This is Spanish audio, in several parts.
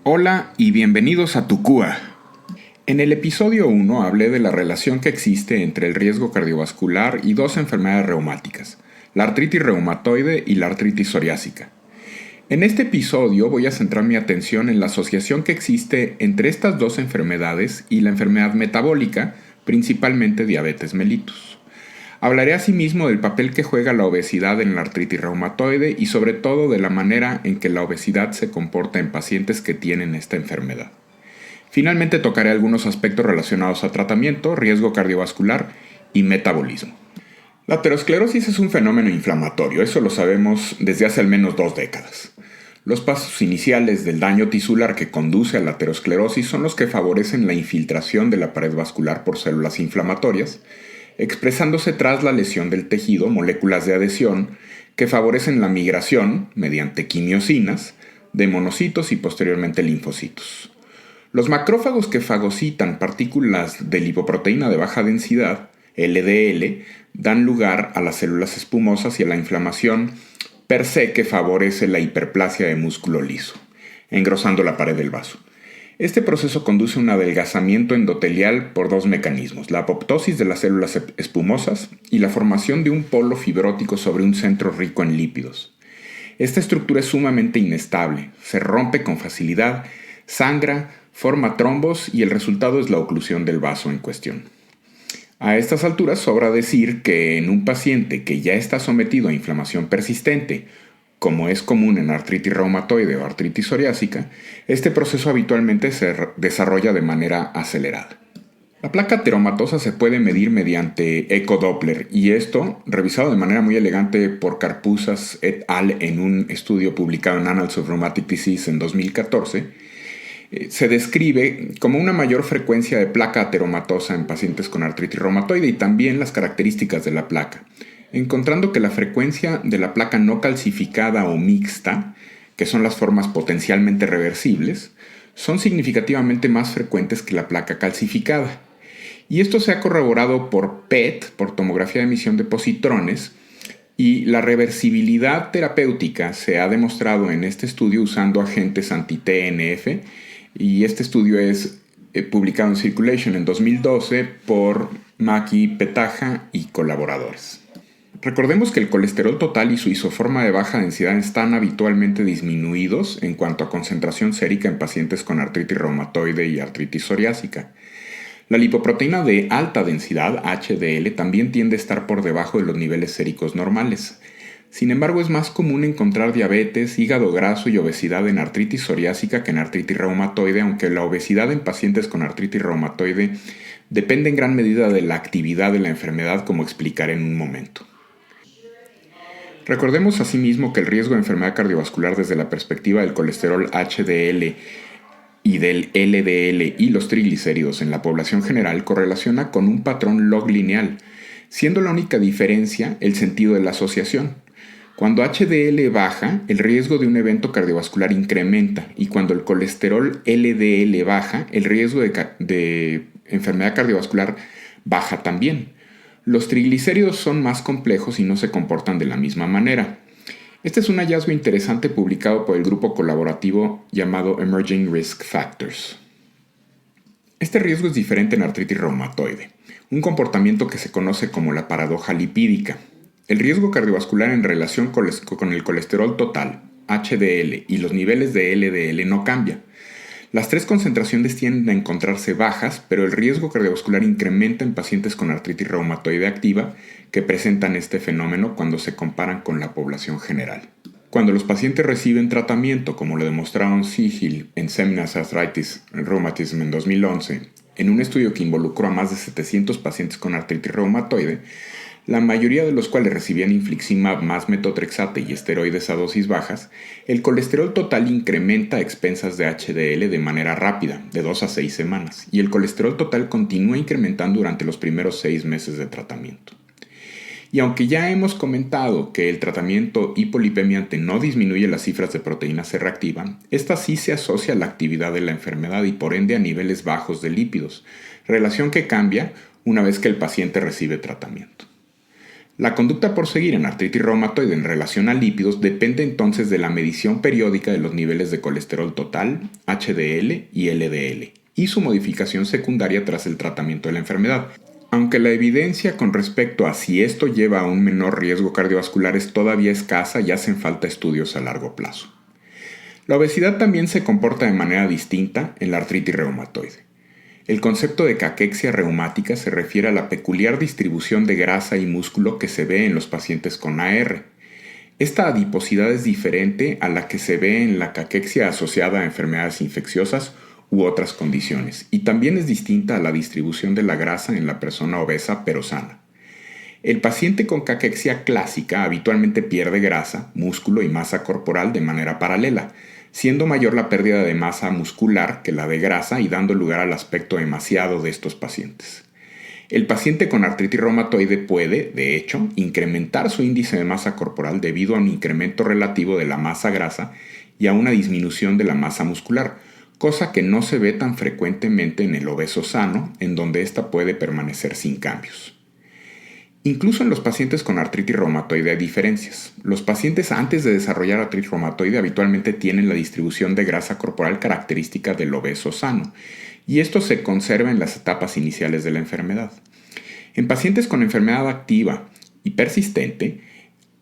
Hola y bienvenidos a Tucúa. En el episodio 1 hablé de la relación que existe entre el riesgo cardiovascular y dos enfermedades reumáticas, la artritis reumatoide y la artritis psoriásica. En este episodio voy a centrar mi atención en la asociación que existe entre estas dos enfermedades y la enfermedad metabólica, principalmente diabetes mellitus. Hablaré asimismo del papel que juega la obesidad en la artritis reumatoide y sobre todo de la manera en que la obesidad se comporta en pacientes que tienen esta enfermedad. Finalmente tocaré algunos aspectos relacionados a tratamiento, riesgo cardiovascular y metabolismo. La aterosclerosis es un fenómeno inflamatorio, eso lo sabemos desde hace al menos 2 décadas. Los pasos iniciales del daño tisular que conduce a la aterosclerosis son los que favorecen la infiltración de la pared vascular por células inflamatorias, expresándose tras la lesión del tejido moléculas de adhesión que favorecen la migración, mediante quimiosinas, de monocitos y posteriormente linfocitos. Los macrófagos que fagocitan partículas de lipoproteína de baja densidad, LDL, dan lugar a las células espumosas y a la inflamación per se que favorece la hiperplasia de músculo liso, engrosando la pared del vaso. Este proceso conduce a un adelgazamiento endotelial por 2 mecanismos, la apoptosis de las células espumosas y la formación de un polo fibrótico sobre un centro rico en lípidos. Esta estructura es sumamente inestable, se rompe con facilidad, sangra, forma trombos y el resultado es la oclusión del vaso en cuestión. A estas alturas sobra decir que en un paciente que ya está sometido a inflamación persistente, como es común en artritis reumatoide o artritis psoriásica, este proceso habitualmente se desarrolla de manera acelerada. La placa ateromatosa se puede medir mediante ecodoppler y esto, revisado de manera muy elegante por Carpuzas et al. En un estudio publicado en Annals of Rheumatic Disease en 2014, se describe como una mayor frecuencia de placa ateromatosa en pacientes con artritis reumatoide y también las características de la placa, encontrando que la frecuencia de la placa no calcificada o mixta, que son las formas potencialmente reversibles, son significativamente más frecuentes que la placa calcificada. Y esto se ha corroborado por PET, por tomografía de emisión de positrones, y la reversibilidad terapéutica se ha demostrado en este estudio usando agentes anti-TNF, y este estudio es publicado en Circulation en 2012 por Maki Petaja y colaboradores. Recordemos que el colesterol total y su isoforma de baja densidad están habitualmente disminuidos en cuanto a concentración sérica en pacientes con artritis reumatoide y artritis psoriásica. La lipoproteína de alta densidad, HDL, también tiende a estar por debajo de los niveles séricos normales. Sin embargo, es más común encontrar diabetes, hígado graso y obesidad en artritis psoriásica que en artritis reumatoide, aunque la obesidad en pacientes con artritis reumatoide depende en gran medida de la actividad de la enfermedad, como explicaré en un momento. Recordemos asimismo que el riesgo de enfermedad cardiovascular desde la perspectiva del colesterol HDL y del LDL y los triglicéridos en la población general correlaciona con un patrón log lineal, siendo la única diferencia el sentido de la asociación. Cuando HDL baja, el riesgo de un evento cardiovascular incrementa y cuando el colesterol LDL baja, el riesgo de enfermedad cardiovascular baja también. Los triglicéridos son más complejos y no se comportan de la misma manera. Este es un hallazgo interesante publicado por el grupo colaborativo llamado Emerging Risk Factors. Este riesgo es diferente en artritis reumatoide, un comportamiento que se conoce como la paradoja lipídica. El riesgo cardiovascular en relación con el colesterol total, HDL, y los niveles de LDL no cambia. Las 3 concentraciones tienden a encontrarse bajas, pero el riesgo cardiovascular incrementa en pacientes con artritis reumatoide activa que presentan este fenómeno cuando se comparan con la población general. Cuando los pacientes reciben tratamiento, como lo demostraron Sigil en Seminars Arthritis Rheumatism en 2011, en un estudio que involucró a más de 700 pacientes con artritis reumatoide, la mayoría de los cuales recibían infliximab más metotrexate y esteroides a dosis bajas, el colesterol total incrementa a expensas de HDL de manera rápida, de 2 a 6 semanas, y el colesterol total continúa incrementando durante los primeros 6 meses de tratamiento. Y aunque ya hemos comentado que el tratamiento hipolipemiante no disminuye las cifras de proteína C reactiva, esta sí se asocia a la actividad de la enfermedad y por ende a niveles bajos de lípidos, relación que cambia una vez que el paciente recibe tratamiento. La conducta por seguir en artritis reumatoide en relación a lípidos depende entonces de la medición periódica de los niveles de colesterol total, HDL y LDL, y su modificación secundaria tras el tratamiento de la enfermedad. Aunque la evidencia con respecto a si esto lleva a un menor riesgo cardiovascular es todavía escasa y hacen falta estudios a largo plazo. La obesidad también se comporta de manera distinta en la artritis reumatoide. El concepto de caquexia reumática se refiere a la peculiar distribución de grasa y músculo que se ve en los pacientes con AR. Esta adiposidad es diferente a la que se ve en la caquexia asociada a enfermedades infecciosas u otras condiciones, y también es distinta a la distribución de la grasa en la persona obesa pero sana. El paciente con caquexia clásica habitualmente pierde grasa, músculo y masa corporal de manera paralela, siendo mayor la pérdida de masa muscular que la de grasa y dando lugar al aspecto emaciado de estos pacientes. El paciente con artritis reumatoide puede, de hecho, incrementar su índice de masa corporal debido a un incremento relativo de la masa grasa y a una disminución de la masa muscular, cosa que no se ve tan frecuentemente en el obeso sano, en donde ésta puede permanecer sin cambios. Incluso en los pacientes con artritis reumatoide hay diferencias. Los pacientes antes de desarrollar artritis reumatoide habitualmente tienen la distribución de grasa corporal característica del obeso sano, y esto se conserva en las etapas iniciales de la enfermedad. En pacientes con enfermedad activa y persistente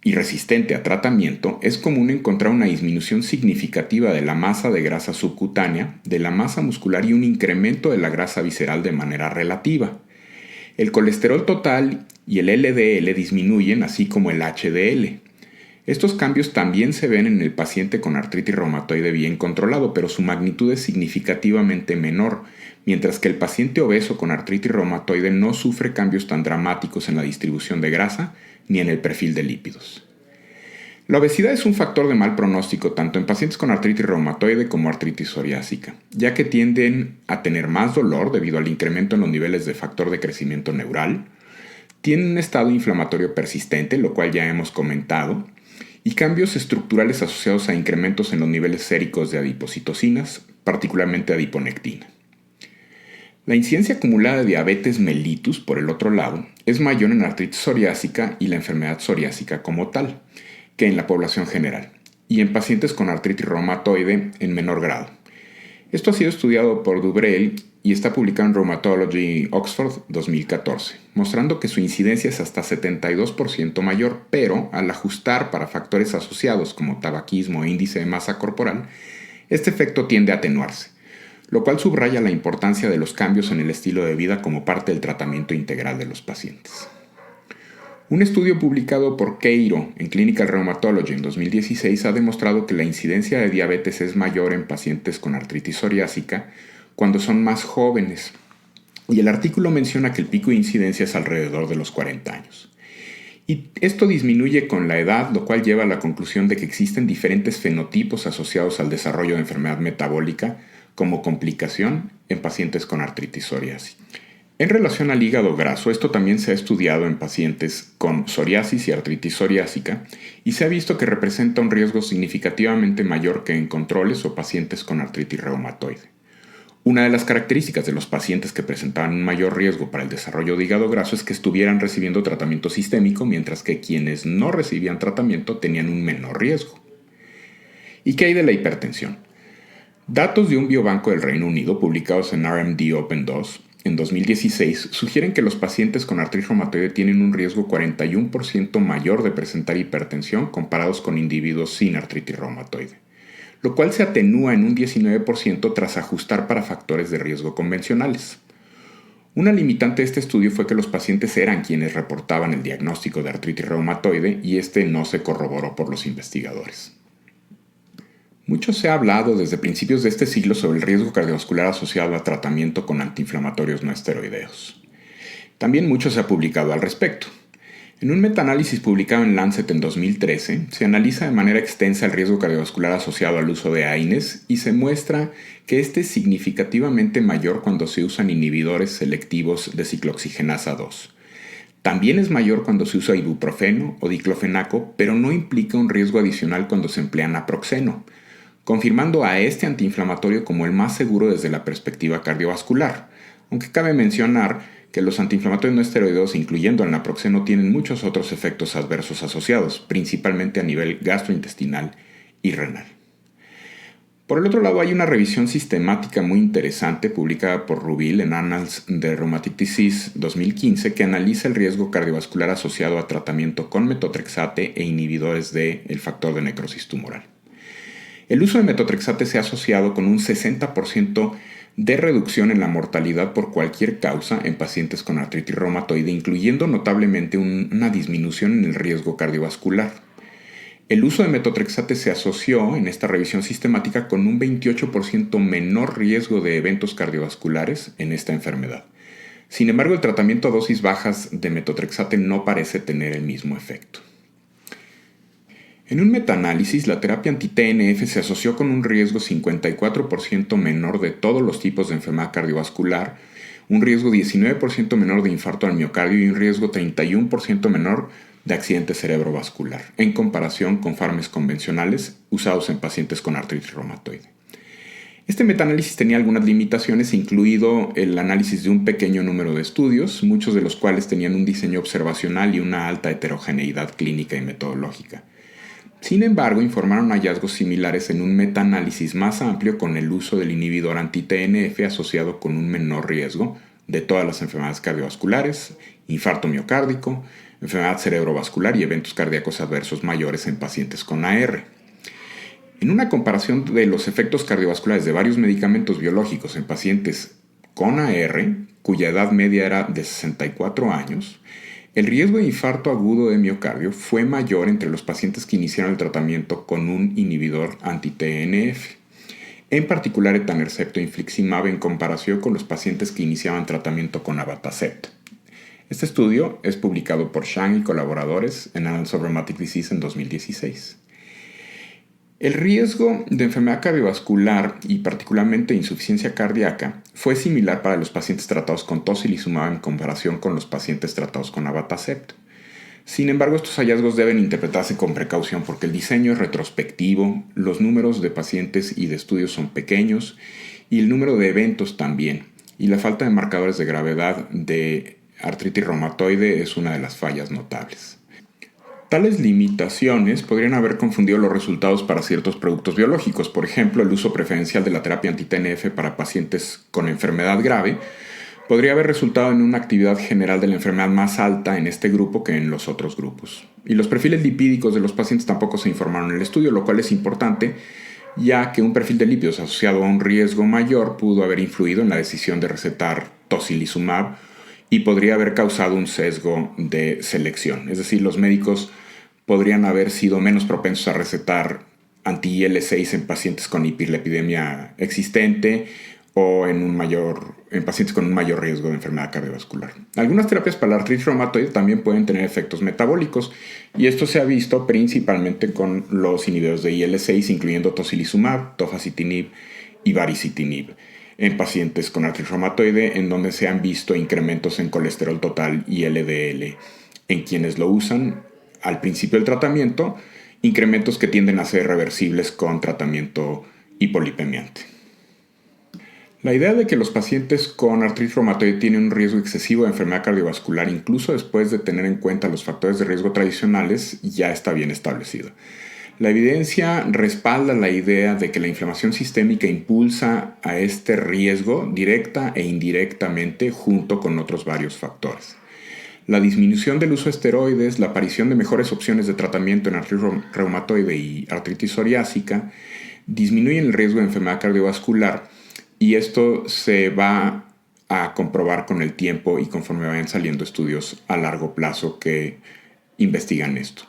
y resistente a tratamiento, es común encontrar una disminución significativa de la masa de grasa subcutánea, de la masa muscular y un incremento de la grasa visceral de manera relativa. El colesterol total y el LDL disminuyen, así como el HDL. Estos cambios también se ven en el paciente con artritis reumatoide bien controlado, pero su magnitud es significativamente menor, mientras que el paciente obeso con artritis reumatoide no sufre cambios tan dramáticos en la distribución de grasa ni en el perfil de lípidos. La obesidad es un factor de mal pronóstico tanto en pacientes con artritis reumatoide como artritis psoriásica, ya que tienden a tener más dolor debido al incremento en los niveles de factor de crecimiento neural, tienen un estado inflamatorio persistente, lo cual ya hemos comentado, y cambios estructurales asociados a incrementos en los niveles séricos de adipocitocinas, particularmente adiponectina. La incidencia acumulada de diabetes mellitus, por el otro lado, es mayor en artritis psoriásica y la enfermedad psoriásica como tal, que en la población general, y en pacientes con artritis reumatoide en menor grado. Esto ha sido estudiado por Dubreuil y está publicado en Rheumatology Oxford 2014, mostrando que su incidencia es hasta 72% mayor, pero al ajustar para factores asociados como tabaquismo e índice de masa corporal, este efecto tiende a atenuarse, lo cual subraya la importancia de los cambios en el estilo de vida como parte del tratamiento integral de los pacientes. Un estudio publicado por Queiro en Clinical Rheumatology en 2016 ha demostrado que la incidencia de diabetes es mayor en pacientes con artritis psoriásica cuando son más jóvenes, y el artículo menciona que el pico de incidencia es alrededor de los 40 años. Y esto disminuye con la edad, lo cual lleva a la conclusión de que existen diferentes fenotipos asociados al desarrollo de enfermedad metabólica como complicación en pacientes con artritis psoriásica. En relación al hígado graso, esto también se ha estudiado en pacientes con psoriasis y artritis psoriásica y se ha visto que representa un riesgo significativamente mayor que en controles o pacientes con artritis reumatoide. Una de las características de los pacientes que presentaban un mayor riesgo para el desarrollo de hígado graso es que estuvieran recibiendo tratamiento sistémico, mientras que quienes no recibían tratamiento tenían un menor riesgo. ¿Y qué hay de la hipertensión? Datos de un biobanco del Reino Unido publicados en RMD Open 2 en 2016 sugieren que los pacientes con artritis reumatoide tienen un riesgo 41% mayor de presentar hipertensión comparados con individuos sin artritis reumatoide, lo cual se atenúa en un 19% tras ajustar para factores de riesgo convencionales. Una limitante de este estudio fue que los pacientes eran quienes reportaban el diagnóstico de artritis reumatoide y este no se corroboró por los investigadores. Mucho se ha hablado desde principios de este siglo sobre el riesgo cardiovascular asociado a tratamiento con antiinflamatorios no esteroideos. También mucho se ha publicado al respecto. En un metaanálisis publicado en Lancet en 2013, se analiza de manera extensa el riesgo cardiovascular asociado al uso de AINES y se muestra que este es significativamente mayor cuando se usan inhibidores selectivos de ciclooxigenasa 2. También es mayor cuando se usa ibuprofeno o diclofenaco, pero no implica un riesgo adicional cuando se emplea naproxeno, confirmando a este antiinflamatorio como el más seguro desde la perspectiva cardiovascular, aunque cabe mencionar que los antiinflamatorios no esteroideos, incluyendo el naproxeno, tienen muchos otros efectos adversos asociados, principalmente a nivel gastrointestinal y renal. Por el otro lado, hay una revisión sistemática muy interesante publicada por Rubil en Annals de Rheumatic Disease 2015 que analiza el riesgo cardiovascular asociado a tratamiento con metotrexate e inhibidores del factor de necrosis tumoral. El uso de metotrexate se ha asociado con un 60% de reducción en la mortalidad por cualquier causa en pacientes con artritis reumatoide, incluyendo notablemente una disminución en el riesgo cardiovascular. El uso de metotrexate se asoció en esta revisión sistemática con un 28% menor riesgo de eventos cardiovasculares en esta enfermedad. Sin embargo, el tratamiento a dosis bajas de metotrexate no parece tener el mismo efecto. En un metaanálisis, la terapia anti-TNF se asoció con un riesgo 54% menor de todos los tipos de enfermedad cardiovascular, un riesgo 19% menor de infarto al miocardio y un riesgo 31% menor de accidente cerebrovascular, en comparación con fármacos convencionales usados en pacientes con artritis reumatoide. Este metaanálisis tenía algunas limitaciones, incluido el análisis de un pequeño número de estudios, muchos de los cuales tenían un diseño observacional y una alta heterogeneidad clínica y metodológica. Sin embargo, informaron hallazgos similares en un metaanálisis más amplio con el uso del inhibidor anti-TNF asociado con un menor riesgo de todas las enfermedades cardiovasculares, infarto miocárdico, enfermedad cerebrovascular y eventos cardíacos adversos mayores en pacientes con AR. En una comparación de los efectos cardiovasculares de varios medicamentos biológicos en pacientes con AR, cuya edad media era de 64 años, el riesgo de infarto agudo de miocardio fue mayor entre los pacientes que iniciaron el tratamiento con un inhibidor anti-TNF, en particular etanercepto e infliximab en comparación con los pacientes que iniciaban tratamiento con abatacept. Este estudio es publicado por Shang y colaboradores en Annals of Rheumatic Disease en 2016. El riesgo de enfermedad cardiovascular y particularmente insuficiencia cardíaca fue similar para los pacientes tratados con tocilizumab en comparación con los pacientes tratados con abatacept. Sin embargo, estos hallazgos deben interpretarse con precaución porque el diseño es retrospectivo, los números de pacientes y de estudios son pequeños y el número de eventos también, y la falta de marcadores de gravedad de artritis reumatoide es una de las fallas notables. Tales limitaciones podrían haber confundido los resultados para ciertos productos biológicos. Por ejemplo, el uso preferencial de la terapia anti-TNF para pacientes con enfermedad grave podría haber resultado en una actividad general de la enfermedad más alta en este grupo que en los otros grupos. Y los perfiles lipídicos de los pacientes tampoco se informaron en el estudio, lo cual es importante, ya que un perfil de lípidos asociado a un riesgo mayor pudo haber influido en la decisión de recetar tocilizumab y podría haber causado un sesgo de selección. Es decir, los médicos podrían haber sido menos propensos a recetar anti-IL-6 en pacientes con hiperlipidemia existente o en pacientes con un mayor riesgo de enfermedad cardiovascular. Algunas terapias para la artritis reumatoide también pueden tener efectos metabólicos y esto se ha visto principalmente con los inhibidores de IL-6, incluyendo tocilizumab, tofacitinib y baricitinib, en pacientes con artritis reumatoide, en donde se han visto incrementos en colesterol total y LDL en quienes lo usan al principio del tratamiento, incrementos que tienden a ser reversibles con tratamiento hipolipemiante. La idea de que los pacientes con artritis reumatoide tienen un riesgo excesivo de enfermedad cardiovascular, incluso después de tener en cuenta los factores de riesgo tradicionales, ya está bien establecida. La evidencia respalda la idea de que la inflamación sistémica impulsa a este riesgo directa e indirectamente junto con otros varios factores. La disminución del uso de esteroides, la aparición de mejores opciones de tratamiento en artritis reumatoide y artritis psoriásica disminuyen el riesgo de enfermedad cardiovascular y esto se va a comprobar con el tiempo y conforme vayan saliendo estudios a largo plazo que investigan esto.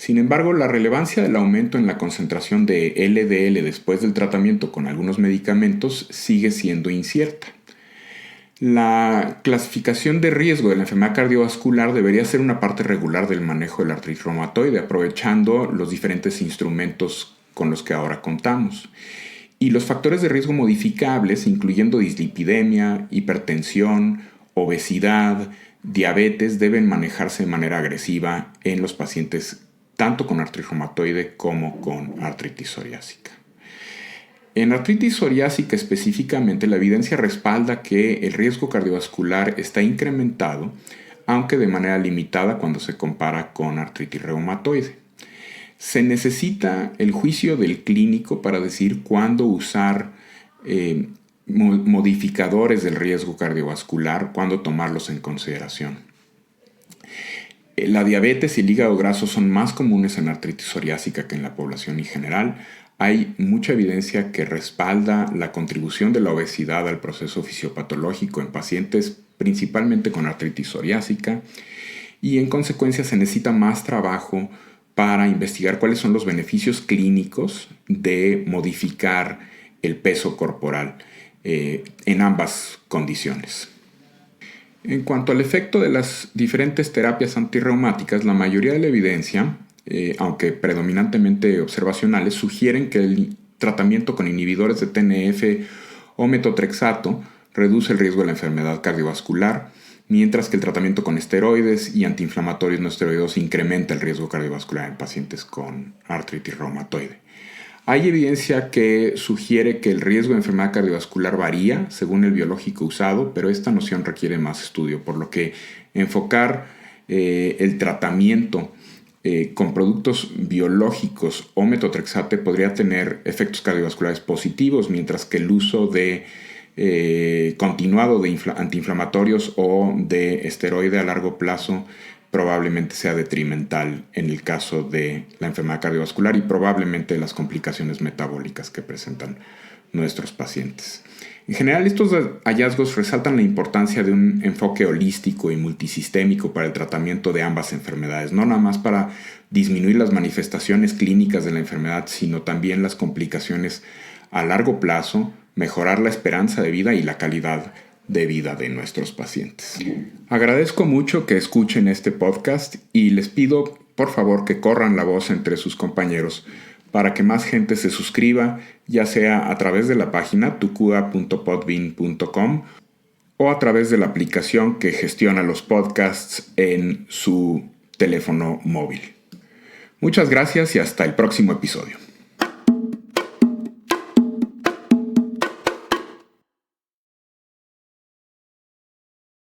Sin embargo, la relevancia del aumento en la concentración de LDL después del tratamiento con algunos medicamentos sigue siendo incierta. La clasificación de riesgo de la enfermedad cardiovascular debería ser una parte regular del manejo de la artritis reumatoide, aprovechando los diferentes instrumentos con los que ahora contamos. Y los factores de riesgo modificables, incluyendo dislipidemia, hipertensión, obesidad, diabetes, deben manejarse de manera agresiva en los pacientes tanto con artritis reumatoide como con artritis psoriásica. En artritis psoriásica específicamente, la evidencia respalda que el riesgo cardiovascular está incrementado, aunque de manera limitada cuando se compara con artritis reumatoide. Se necesita el juicio del clínico para decir cuándo usar modificadores del riesgo cardiovascular, cuándo tomarlos en consideración. La diabetes y el hígado graso son más comunes en artritis psoriásica que en la población en general. Hay mucha evidencia que respalda la contribución de la obesidad al proceso fisiopatológico en pacientes principalmente con artritis psoriásica, y en consecuencia se necesita más trabajo para investigar cuáles son los beneficios clínicos de modificar el peso corporal en ambas condiciones. En cuanto al efecto de las diferentes terapias antirreumáticas, la mayoría de la evidencia, aunque predominantemente observacionales, sugieren que el tratamiento con inhibidores de TNF o metotrexato reduce el riesgo de la enfermedad cardiovascular, mientras que el tratamiento con esteroides y antiinflamatorios no esteroideos incrementa el riesgo cardiovascular en pacientes con artritis reumatoide. Hay evidencia que sugiere que el riesgo de enfermedad cardiovascular varía según el biológico usado, pero esta noción requiere más estudio, por lo que enfocar el tratamiento con productos biológicos o metotrexate podría tener efectos cardiovasculares positivos, mientras que el uso de continuado de antiinflamatorios o de esteroide a largo plazo probablemente sea detrimental en el caso de la enfermedad cardiovascular y probablemente las complicaciones metabólicas que presentan nuestros pacientes. En general, estos hallazgos resaltan la importancia de un enfoque holístico y multisistémico para el tratamiento de ambas enfermedades, no nada más para disminuir las manifestaciones clínicas de la enfermedad, sino también las complicaciones a largo plazo, mejorar la esperanza de vida y la calidad de vida de nuestros pacientes. Agradezco mucho que escuchen este podcast y les pido por favor que corran la voz entre sus compañeros para que más gente se suscriba, ya sea a través de la página tucua.podbean.com o a través de la aplicación que gestiona los podcasts en su teléfono móvil. Muchas gracias y hasta el próximo episodio.